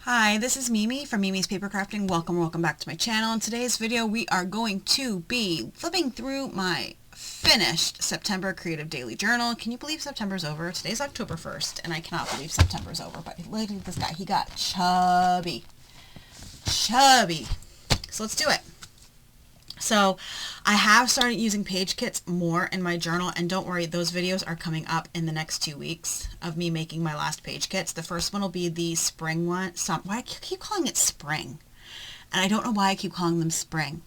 Hi, this is Mimi from Mimi's Paper Crafting. Welcome back to my channel. In today's video, we are going to be flipping through my finished September Creative Daily Journal. Can you believe September's over? Today's October 1st, and I cannot believe September's over. But look at this guy. He got chubby. Chubby. So let's do it. So I have started using page kits more in my journal, and don't worry, those videos are coming up in the next 2 weeks of me making my last page kits. The first one will be the spring one. Why I keep calling it spring? And I don't know why I keep calling them spring.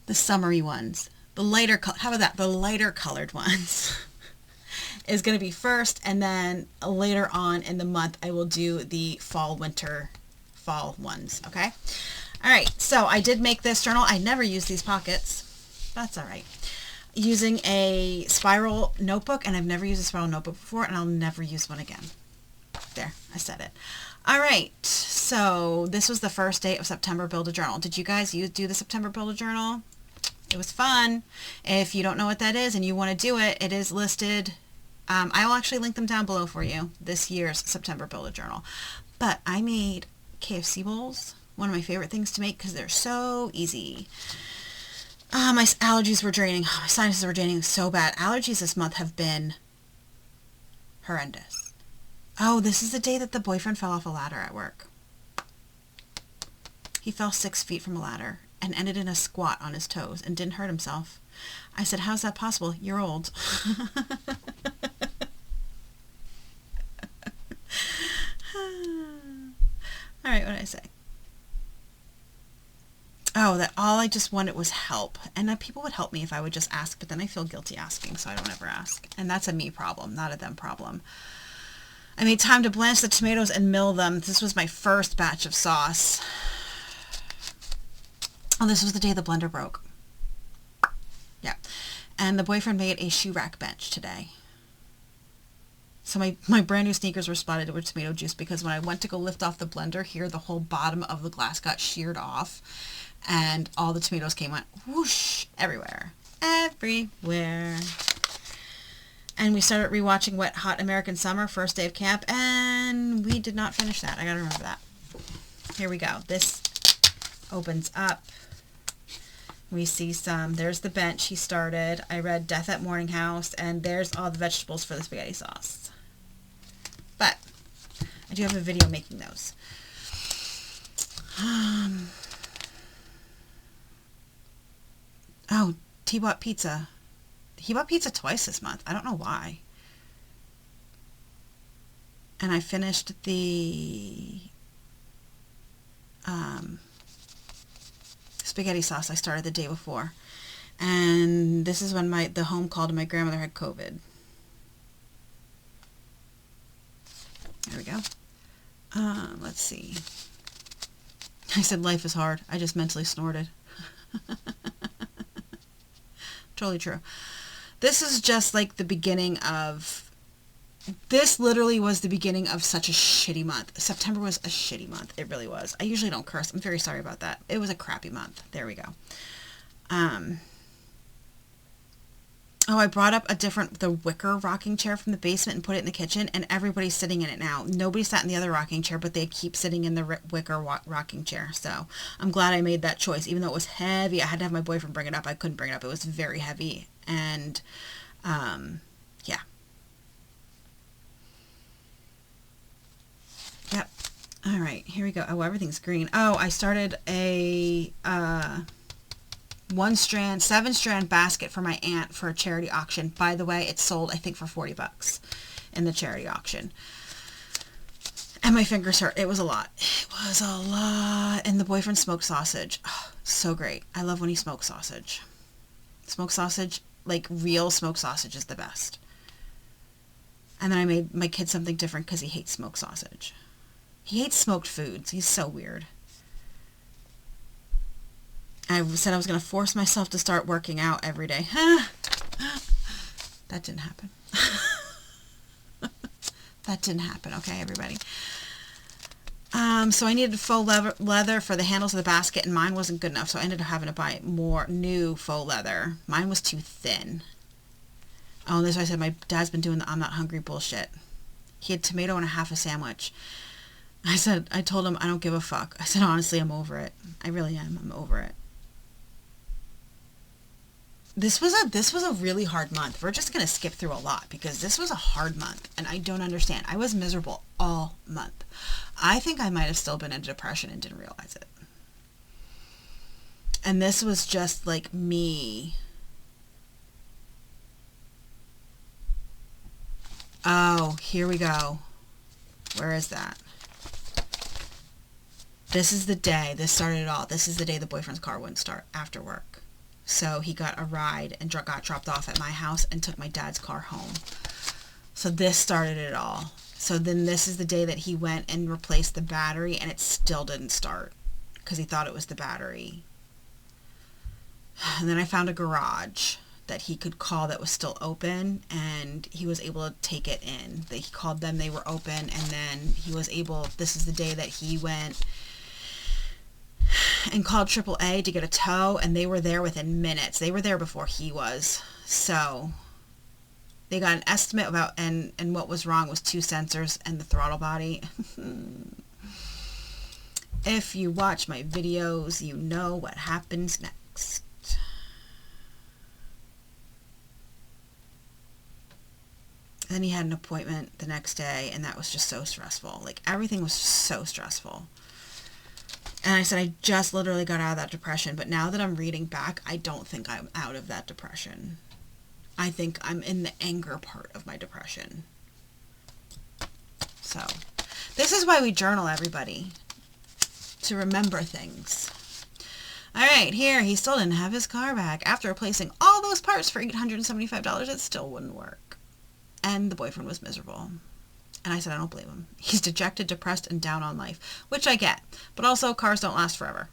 The summery ones. The lighter, how about that? The lighter colored ones is going to be first, and then later on in the month I will do the fall ones, okay? Alright, so I did make this journal. I never use these pockets. That's alright. Using a spiral notebook, and I've never used a spiral notebook before, and I'll never use one again. There, I said it. Alright, so this was the first day of September Build a Journal. Did you guys do the September Build a Journal? It was fun. If you don't know what that is and you want to do it, it is listed. I will actually link them down below for you, this year's September Build a Journal. But I made KFC bowls. One of my favorite things to make because they're so easy. My allergies were draining. My sinuses were draining so bad. Allergies this month have been horrendous. Oh, this is the day that the boyfriend fell off a ladder at work. He fell 6 feet from a ladder and ended in a squat on his toes and didn't hurt himself. I said, how's that possible? You're old. All right, what did I say? Oh, that all I just wanted was help. And that people would help me if I would just ask, but then I feel guilty asking, so I don't ever ask. And that's a me problem, not a them problem. I made time to blanch the tomatoes and mill them. This was my first batch of sauce. Oh, this was the day the blender broke. Yeah. And the boyfriend made a shoe rack bench today. So my brand new sneakers were spotted with tomato juice because when I went to go lift off the blender here, the whole bottom of the glass got sheared off. And all the tomatoes went whoosh everywhere. Everywhere. And we started rewatching Wet Hot American Summer, first day of camp, and we did not finish that. I gotta remember that. Here we go. This opens up. We see there's the bench he started. I read Death at Morning House, and there's all the vegetables for the spaghetti sauce. But I do have a video making those. Oh, he bought pizza. He bought pizza twice this month. I don't know why. And I finished the spaghetti sauce I started the day before. And this is when the home called and my grandmother had COVID. There we go. Let's see. I said life is hard. I just mentally snorted. Totally true. This is just like the beginning of... This literally was the beginning of such a shitty month. September was a shitty month. It really was. I usually don't curse. I'm very sorry about that. It was a crappy month. There we go. Oh, I brought up the wicker rocking chair from the basement and put it in the kitchen, and everybody's sitting in it now. Nobody sat in the other rocking chair, but they keep sitting in the wicker rocking chair. So I'm glad I made that choice, even though it was heavy. I had to have my boyfriend bring it up. I couldn't bring it up. It was very heavy. And, yeah. Yep. All right, here we go. Oh, everything's green. Oh, I started a, 7-strand basket for my aunt for a charity auction. By the way, it sold, I think, for $40 in the charity auction. And my fingers hurt. It was a lot. It was a lot. And the boyfriend smoked sausage. Oh, so great. I love when he smokes sausage. Smoked sausage, like real smoked sausage, is the best. And then I made my kid something different because he hates smoked sausage. He hates smoked foods. He's so weird. I said I was going to force myself to start working out every day. That didn't happen. That didn't happen. Okay, everybody. So I needed faux leather for the handles of the basket, and mine wasn't good enough, so I ended up having to buy more new faux leather. Mine was too thin. Oh, and this is why I said my dad's been doing the I'm not hungry bullshit. He had tomato and a half a sandwich. I told him I don't give a fuck. I said, honestly, I'm over it. I really am. I'm over it. This was a really hard month. We're just going to skip through a lot because this was a hard month and I don't understand. I was miserable all month. I think I might have still been in depression and didn't realize it. And this was just like me. Oh, here we go. Where is that? This is the day. This started it all. This is the day the boyfriend's car wouldn't start after work. So he got a ride and got dropped off at my house and took my dad's car home. So this started it all. So then this is the day that he went and replaced the battery and it still didn't start because he thought it was the battery. And then I found a garage that he could call that was still open and he was able to take it in. He called them, they were open, and then he was able, this is the day that he went and called AAA to get a tow, and they were there within minutes. They were there before he was. So they got an estimate about, and what was wrong was 2 sensors and the throttle body. If you watch my videos, you know what happens next. Then he had an appointment the next day, and that was just so stressful. Like, everything was so stressful. And I said, I just literally got out of that depression, but now that I'm reading back, I don't think I'm out of that depression. I think I'm in the anger part of my depression. So, this is why we journal, everybody. To remember things. Alright, here, he still didn't have his car back. After replacing all those parts for $875, it still wouldn't work. And the boyfriend was miserable. And I said, I don't blame him. He's dejected, depressed, and down on life, which I get. But also, cars don't last forever.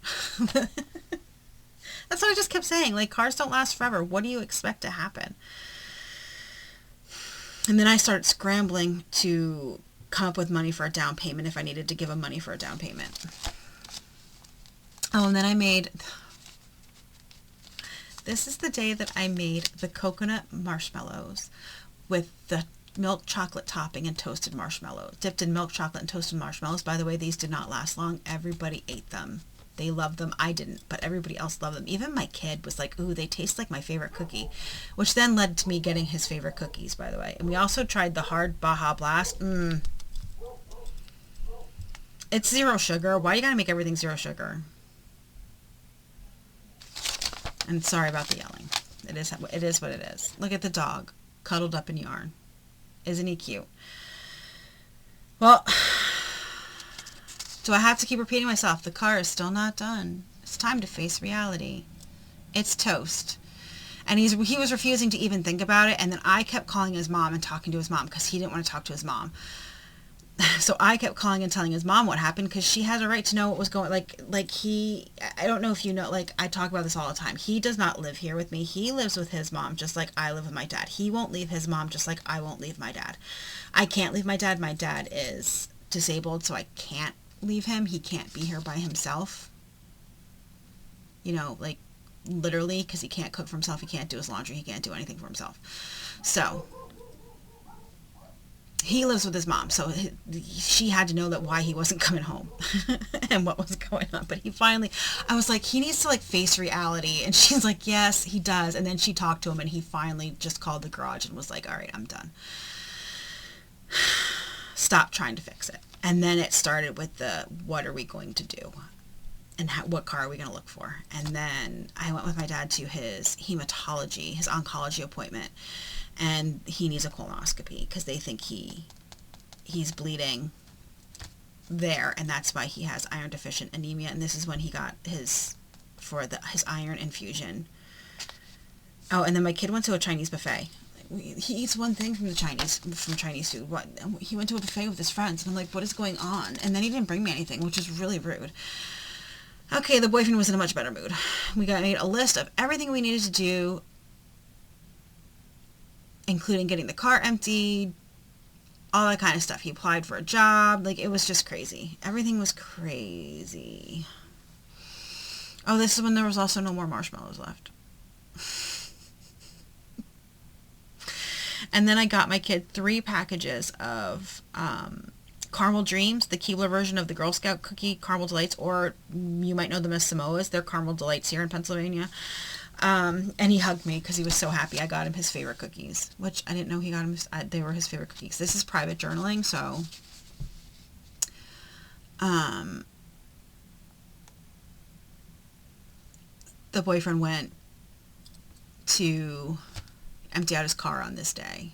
That's what I just kept saying. Like, cars don't last forever. What do you expect to happen? And then I started scrambling to come up with money for a down payment if I needed to give him money for a down payment. Oh, and then I made... This is the day that I made the coconut marshmallows with the milk chocolate topping and toasted marshmallows. Dipped in milk chocolate and toasted marshmallows. By the way, these did not last long. Everybody ate them. They loved them. I didn't, but everybody else loved them. Even my kid was like, ooh, they taste like my favorite cookie, which then led to me getting his favorite cookies, by the way. And we also tried the hard Baja Blast. It's 0 sugar. Why you gotta make everything 0 sugar? And sorry about the yelling. It is what it is. Look at the dog cuddled up in yarn. Isn't he cute? Well, do I have to keep repeating myself? The car is still not done. It's time to face reality. It's toast. And he was refusing to even think about it. And then I kept calling his mom and talking to his mom because he didn't want to talk to his mom. So I kept calling and telling his mom what happened because she has a right to know what was going, I don't know if you know, like, I talk about this all the time. He does not live here with me. He lives with his mom just like I live with my dad. He won't leave his mom just like I won't leave my dad. I can't leave my dad. My dad is disabled, so I can't leave him. He can't be here by himself. You know, like, literally, because he can't cook for himself. He can't do his laundry. He can't do anything for himself. So he lives with his mom, so she had to know that why he wasn't coming home and what was going on. But he finally, I was like, he needs to, like, face reality. And she's like, yes, he does. And then she talked to him, and he finally just called the garage and was like, all right, I'm done. Stop trying to fix it. And then it started with the, what are we going to do? And what car are we going to look for? And then I went with my dad to his hematology, his oncology appointment. And he needs a colonoscopy because they think he's bleeding there, and that's why he has iron deficient anemia. And this is when he got his iron infusion. Oh, and then my kid went to a Chinese buffet. He eats one thing from Chinese food. What? He went to a buffet with his friends, and I'm like, what is going on? And then he didn't bring me anything, which is really rude. Okay, the boyfriend was in a much better mood. We made a list of everything we needed to do, including getting the car emptied, all that kind of stuff. He applied for a job. Like, it was just crazy. Everything was crazy. Oh, this is when there was also no more marshmallows left. And then I got my kid 3 packages of Caramel Dreams, the Keebler version of the Girl Scout cookie, Caramel Delights, or you might know them as Samoas. They're Caramel Delights here in Pennsylvania. And he hugged me because he was so happy I got him his favorite cookies, which I didn't know he got him. They were his favorite cookies. This is private journaling, so the boyfriend went to empty out his car on this day.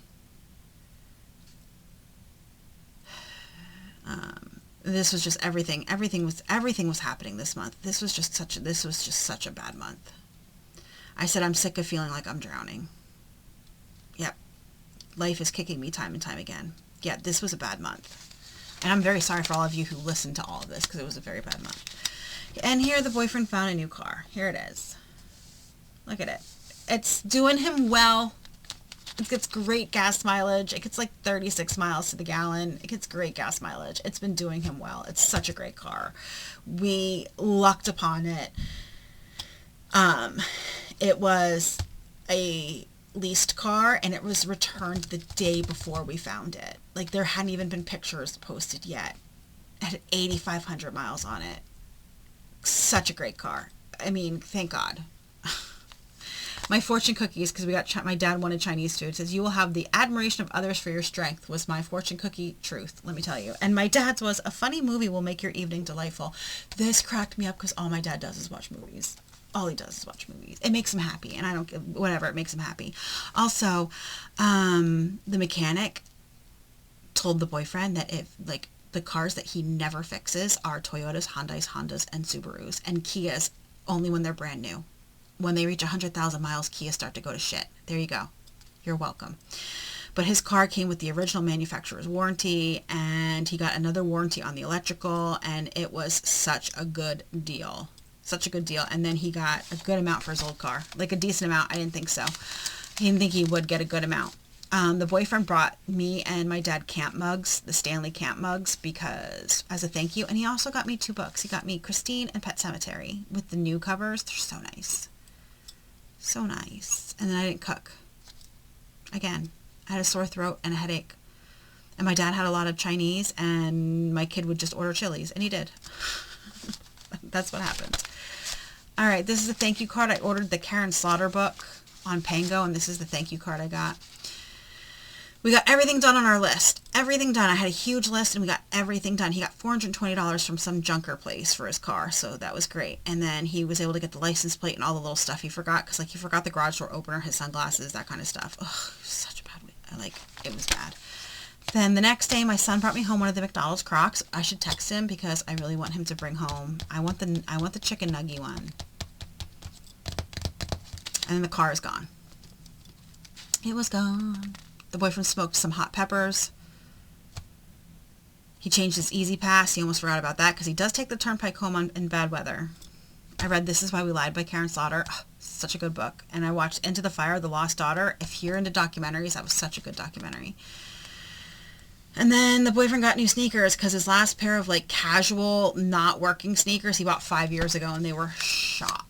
This was just everything. Everything was happening this month. This was just such a bad month. I said I'm sick of feeling like I'm drowning. Yep. Life is kicking me time and time again. Yeah, this was a bad month. And I'm very sorry for all of you who listened to all of this because it was a very bad month. And here the boyfriend found a new car. Here it is. Look at it. It's doing him well. It gets great gas mileage. It gets like 36 miles to the gallon. It gets great gas mileage. It's been doing him well. It's such a great car. We lucked upon it. It was a leased car and it was returned the day before we found it. Like there hadn't even been pictures posted yet. It had 8,500 miles on it. Such a great car. I mean, thank God. My fortune cookies, because my dad wanted Chinese food, says, "You will have the admiration of others for your strength," was my fortune cookie truth, let me tell you. And my dad's was, "A funny movie will make your evening delightful." This cracked me up because all my dad does is watch movies. All he does is watch movies. It makes him happy, and I don't, whatever, it makes him happy. Also, the mechanic told the boyfriend that if, like, the cars that he never fixes are Toyotas, Hyundais, Hondas, and Subarus, and Kias only when they're brand new. When they reach 100,000 miles, Kia start to go to shit. There you go. You're welcome. But his car came with the original manufacturer's warranty, and he got another warranty on the electrical, and it was such a good deal. Such a good deal. And then he got a good amount for his old car. Like a decent amount. I didn't think so. He didn't think he would get a good amount. The boyfriend brought me and my dad camp mugs, the Stanley camp mugs, because as a thank you. And he also got me 2 books. He got me Christine and Pet Sematary with the new covers. They're so nice. So nice. And then I didn't cook. Again, I had a sore throat and a headache. And my dad had a lot of Chinese, and my kid would just order Chili's, and he did. That's what happened. All right, this is a thank you card. I ordered the Karen Slaughter book on Pango, and this is the thank you card I got. We got everything done on our list. Everything done. I had a huge list, and we got everything done. He got $420 from some junker place for his car, so that was great. And then he was able to get the license plate and all the little stuff he forgot, because, like, he forgot the garage door opener, his sunglasses, that kind of stuff. Ugh, such a bad week. It was bad. Then the next day, my son brought me home one of the McDonald's Crocs. I should text him because I really want him to bring home. I want the chicken nugget one. And then the car is gone. It was gone. The boyfriend smoked some hot peppers. He changed his Easy Pass. He almost forgot about that because he does take the turnpike home in bad weather. I read This Is Why We Lied by Karen Slaughter. Oh, such a good book. And I watched Into the Fire, The Lost Daughter. If you're into documentaries, that was such a good documentary. And then the boyfriend got new sneakers because his last pair of, like, casual, not working sneakers he bought 5 years ago, and they were shot.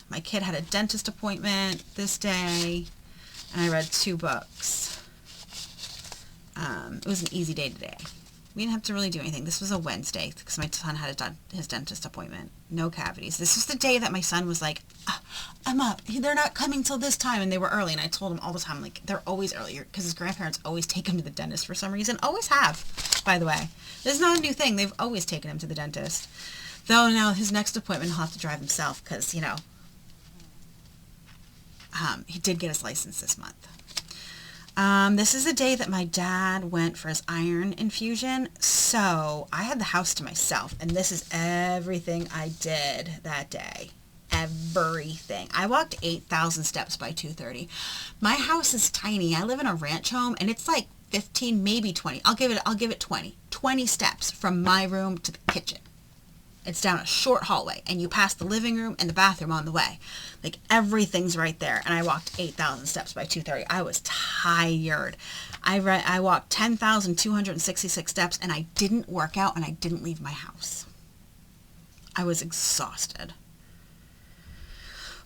My kid had a dentist appointment this day, and I read 2 books. It was an easy day today. We didn't have to really do anything. This was a Wednesday because my son had his dentist appointment. No cavities. This was the day that my son was like, I'm up. They're not coming till this time. And they were early. And I told him all the time, like, they're always early. Because his grandparents always take him to the dentist for some reason. Always have, by the way. This is not a new thing. They've always taken him to the dentist. Though now his next appointment he'll have to drive himself because, you know, he did get his license this month. This is the day that my dad went for his iron infusion, so I had the house to myself, and this is everything I did that day. Everything. I walked 8,000 steps by 2:30. My house is tiny. I live in a ranch home, and it's like 15, maybe 20. I'll give it 20. 20 steps from my room to the kitchen. It's down a short hallway, and you pass the living room and the bathroom on the way. Like, everything's right there, and I walked 8,000 steps by 2:30. I was tired. I walked 10,266 steps, and I didn't work out, and I didn't leave my house. I was exhausted.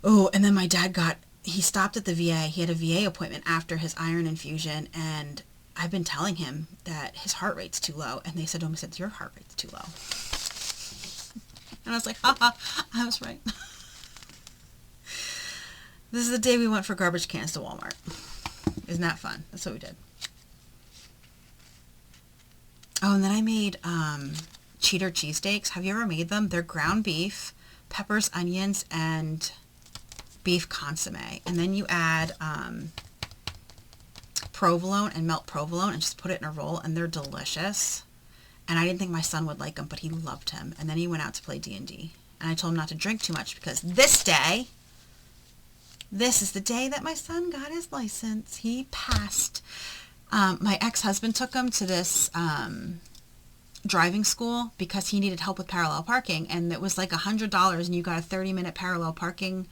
Oh, and then my dad he stopped at the VA. He had a VA appointment after his iron infusion, and I've been telling him that his heart rate's too low, and they said, "Oh, said your heart rate's too low." And I was like, haha, I was right. This is the day we went for garbage cans to Walmart. Isn't that fun? That's what we did. Oh, and then I made cheddar cheesesteaks. Have you ever made them? They're ground beef, peppers, onions, and beef consomme. And then you add provolone and melt provolone and just put it in a roll, and they're delicious. And I didn't think my son would like them, but he loved him. And then he went out to play D&D. And I told him not to drink too much because this is the day that my son got his license. He passed. My ex-husband took him to this driving school because he needed help with parallel parking, and it was like $100, and you got a 30-minute parallel parking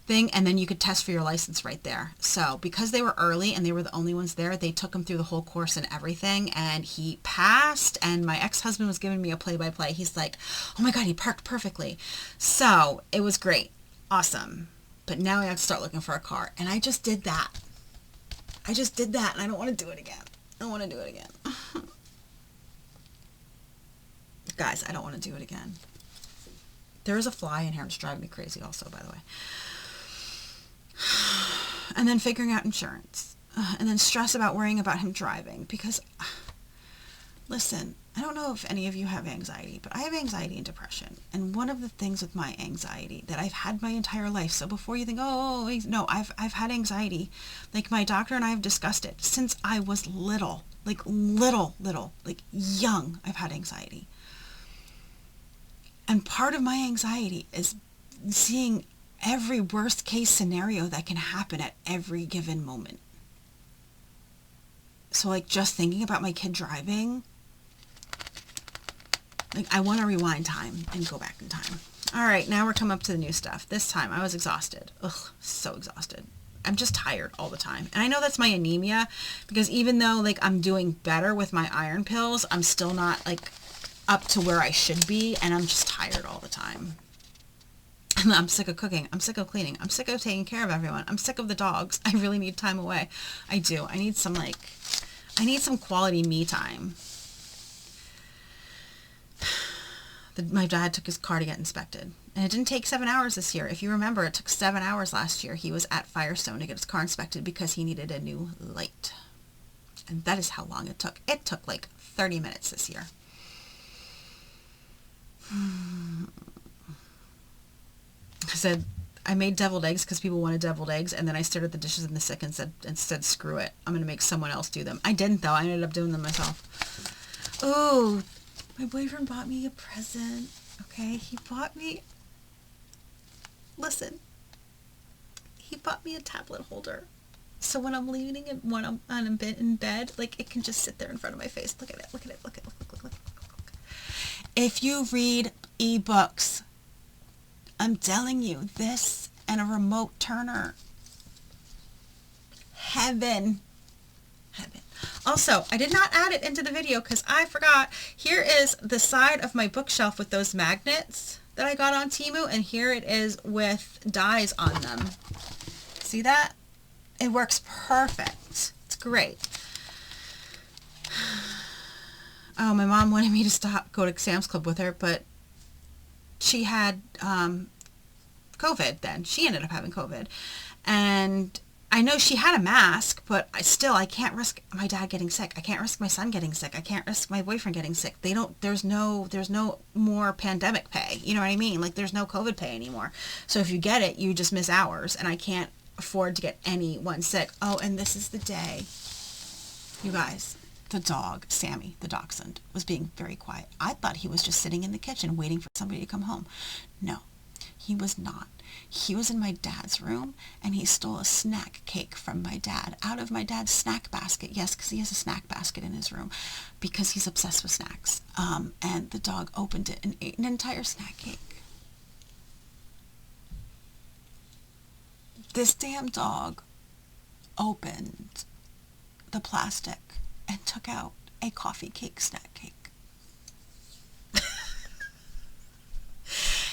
thing, and then you could test for your license right there. So because they were early and they were the only ones there, they took him through the whole course and everything, and he passed. And my ex-husband was giving me a play-by-play. He's like, "Oh my God, he parked perfectly." So it was great. Awesome. But now I have to start looking for a car, and I just did that. And I don't want to do it again. Guys, I don't want to do it again. There is a fly in here. It's driving me crazy also, by the way. And then figuring out insurance. And then stress about worrying about him driving. Because, listen, I don't know if any of you have anxiety, but I have anxiety and depression. And one of the things with my anxiety that I've had my entire life, so before you think, oh, no, I've had anxiety. Like, my doctor and I have discussed it since I was little, like young, I've had anxiety. And part of my anxiety is seeing every worst case scenario that can happen at every given moment. So like just thinking about my kid driving, like I want to rewind time and go back in time. All right, now we're coming up to the new stuff. This time I was exhausted. Ugh, so exhausted. I'm just tired all the time. And I know that's my anemia, because even though like I'm doing better with my iron pills, I'm still not like up to where I should be, and I'm just tired all the time. I'm sick of cooking. I'm sick of cleaning. I'm sick of taking care of everyone. I'm sick of the dogs. I really need time away. I do. I need some quality me time. My dad took his car to get inspected, and it didn't take 7 hours this year. If you remember, it took 7 hours last year. He was at Firestone to get his car inspected because he needed a new light. And that is how long it took. It took like 30 minutes this year. I said, I made deviled eggs because people wanted deviled eggs, and then I stared at the dishes in the sink and said, screw it. I'm going to make someone else do them. I didn't, though. I ended up doing them myself. Ooh, my boyfriend bought me a present. Okay, he bought me a tablet holder. So when I'm leaning and when I'm in bed, like it can just sit there in front of my face. Look at it. Look. If you read ebooks, I'm telling you, this and a remote turner. Heaven. Also, I did not add it into the video because I forgot. Here is the side of my bookshelf with those magnets that I got on Temu, and here it is with dies on them. See that? It works perfect. It's great. Oh, my mom wanted me to go to Sam's Club with her, but she had COVID then. She ended up having COVID. And I know she had a mask, but I can't risk my dad getting sick. I can't risk my son getting sick. I can't risk my boyfriend getting sick. There's no more pandemic pay. You know what I mean? Like there's no COVID pay anymore. So if you get it, you just miss hours, and I can't afford to get anyone sick. Oh, and this is the day, you guys. The dog, Sammy, the dachshund, was being very quiet. I thought he was just sitting in the kitchen waiting for somebody to come home. No, he was not. He was in my dad's room, and he stole a snack cake from my dad out of my dad's snack basket. Yes, because he has a snack basket in his room because he's obsessed with snacks. And the dog opened it and ate an entire snack cake. This damn dog opened the plastic and took out a coffee cake snack cake.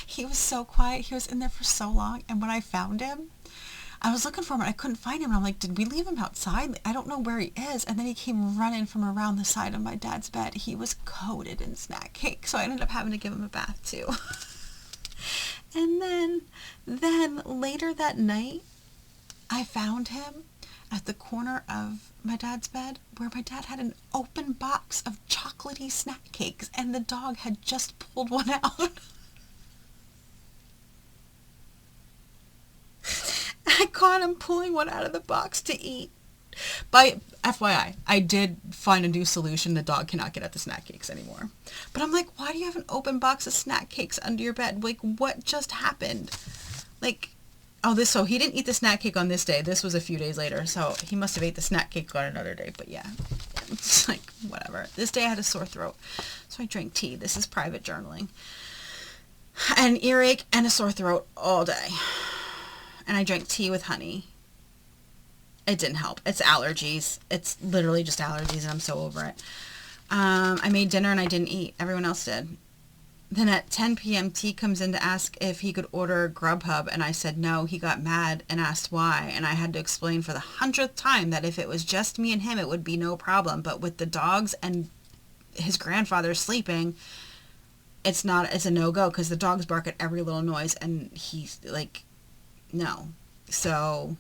He was so quiet. He was in there for so long. And when I found him, I was looking for him and I couldn't find him. And I'm like, did we leave him outside? I don't know where he is. And then he came running from around the side of my dad's bed. He was coated in snack cake. So I ended up having to give him a bath too. And then later that night, I found him at the corner of my dad's bed where my dad had an open box of chocolatey snack cakes and the dog had just pulled one out. I caught him pulling one out of the box to eat. By FYI, I did find a new solution. The dog cannot get at the snack cakes anymore. But I'm like, why do you have an open box of snack cakes under your bed? Like, what just happened? Like, so he didn't eat the snack cake on this day. This was a few days later. So he must have ate the snack cake on another day. But yeah, it's like, whatever. This day I had a sore throat. So I drank tea. This is private journaling. An earache and a sore throat all day. And I drank tea with honey. It didn't help. It's allergies. It's literally just allergies, and I'm so over it. I made dinner and I didn't eat. Everyone else did. Then at 10 p.m., T comes in to ask if he could order Grubhub, and I said no. He got mad and asked why, and I had to explain for the 100th time that if it was just me and him, it would be no problem. But with the dogs and his grandfather sleeping, it's a no-go because the dogs bark at every little noise, and he's like, no. So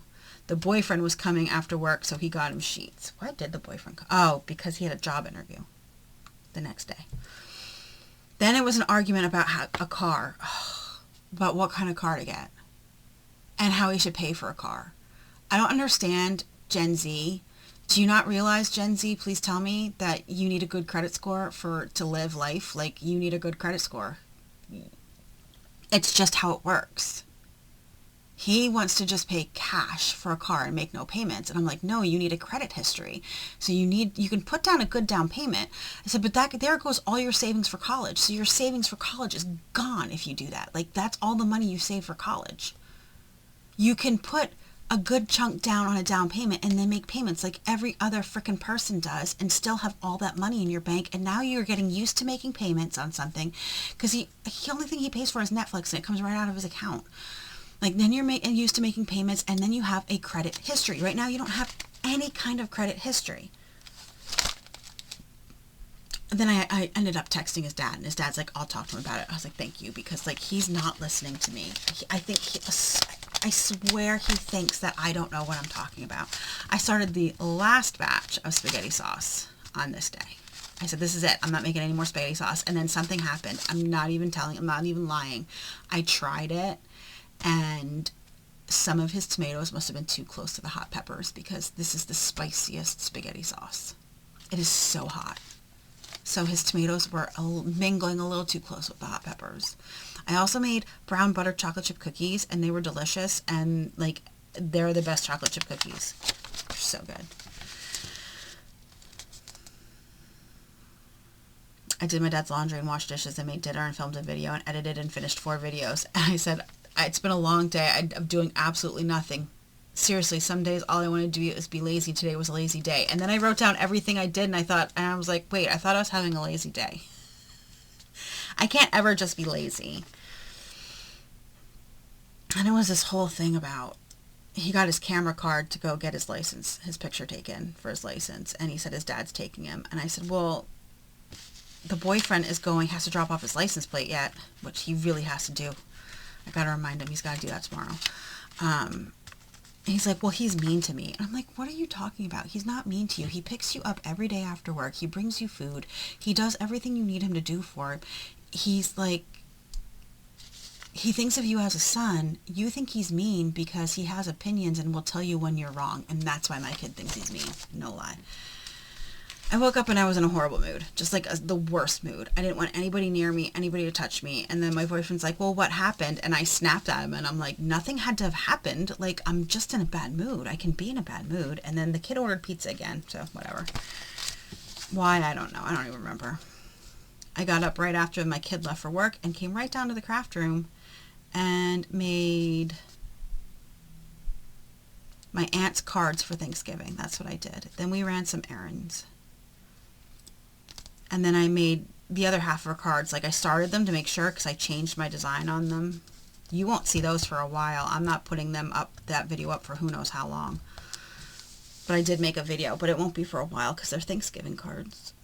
the boyfriend was coming after work, so he got him sheets. Why did the boyfriend come? Oh, because he had a job interview the next day. Then it was an argument about a car, about what kind of car to get and how he should pay for a car. I don't understand Gen Z. Do you not realize, Gen Z, please tell me, that you need a good credit score to live life? Like, you need a good credit score. It's just how it works. He wants to just pay cash for a car and make no payments. And I'm like, no, you need a credit history. So you can put down a good down payment. I said, but there goes all your savings for college. So your savings for college is gone if you do that. Like, that's all the money you save for college. You can put a good chunk down on a down payment and then make payments like every other frickin' person does and still have all that money in your bank. And now you're getting used to making payments on something because the only thing he pays for is Netflix and it comes right out of his account. Like, then you're used to making payments, and then you have a credit history. Right now, you don't have any kind of credit history. And then I ended up texting his dad, and his dad's like, I'll talk to him about it. I was like, thank you, because, like, he's not listening to me. I swear he thinks that I don't know what I'm talking about. I started the last batch of spaghetti sauce on this day. I said, this is it. I'm not making any more spaghetti sauce. And then something happened. I'm not even lying. I tried it. And some of his tomatoes must have been too close to the hot peppers because this is the spiciest spaghetti sauce. It is so hot. So his tomatoes were mingling a little too close with the hot peppers. I also made brown butter chocolate chip cookies, and they were delicious. And, like, they're the best chocolate chip cookies. They're so good. I did my dad's laundry and washed dishes and made dinner and filmed a video and edited and finished 4 videos. And I said, it's been a long day. I'm doing absolutely nothing. Seriously, some days all I want to do is be lazy. Today was a lazy day. And then I wrote down everything I did, and I was like, wait, I thought I was having a lazy day. I can't ever just be lazy. And it was this whole thing about, he got his camera card to go get his license, his picture taken for his license. And he said his dad's taking him. And I said, well, the boyfriend has to drop off his license plate yet, which he really has to do. I got to remind him he's got to do that tomorrow. He's like, well, he's mean to me. And I'm like, what are you talking about? He's not mean to you. He picks you up every day after work. He brings you food. He does everything you need him to do for him. He's like, he thinks of you as a son. You think he's mean because he has opinions and will tell you when you're wrong. And that's why my kid thinks he's mean. No lie. I woke up and I was in a horrible mood, just like the worst mood. I didn't want anybody near me, anybody to touch me. And then my boyfriend's like, well, what happened? And I snapped at him and I'm like, nothing had to have happened. Like, I'm just in a bad mood. I can be in a bad mood. And then the kid ordered pizza again. So whatever. Why? I don't know. I don't even remember. I got up right after my kid left for work and came right down to the craft room and made my aunt's cards for Thanksgiving. That's what I did. Then we ran some errands. And then I made the other half of her cards. Like, I started them to make sure because I changed my design on them. You won't see those for a while. I'm not putting them up, that video up, for who knows how long. But I did make a video, but it won't be for a while because they're Thanksgiving cards.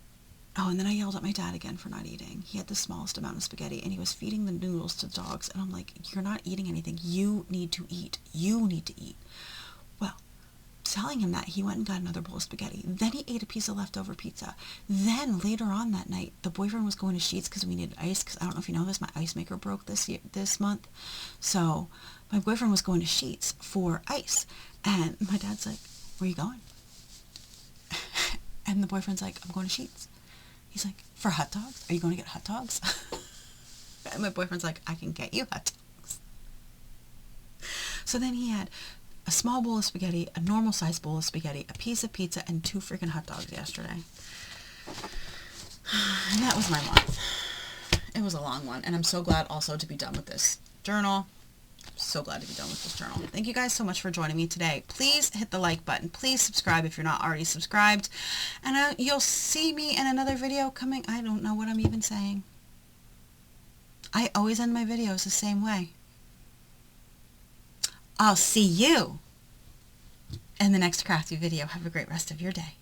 Oh, and then I yelled at my dad again for not eating. He had the smallest amount of spaghetti, and he was feeding the noodles to the dogs. And I'm like, you're not eating anything. You need to eat. You need to eat. Well, telling him that, he went and got another bowl of spaghetti. Then he ate a piece of leftover pizza. Then later on that night, the boyfriend was going to Sheetz because we needed ice. Because I don't know if you know this, my ice maker broke this month. So my boyfriend was going to Sheetz for ice. And my dad's like, where are you going? And the boyfriend's like, I'm going to Sheetz. He's like, for hot dogs? Are you going to get hot dogs? And my boyfriend's like, I can get you hot dogs. So then he had a small bowl of spaghetti, a normal sized bowl of spaghetti, a piece of pizza, and 2 freaking hot dogs yesterday. And that was my month. It was a long one, and I'm so glad also to be done with this journal. So glad to be done with this journal. Thank you guys so much for joining me today. Please hit the like button. Please subscribe if you're not already subscribed. And you'll see me in another video coming. I don't know what I'm even saying. I always end my videos the same way. I'll see you in the next crafty video. Have a great rest of your day.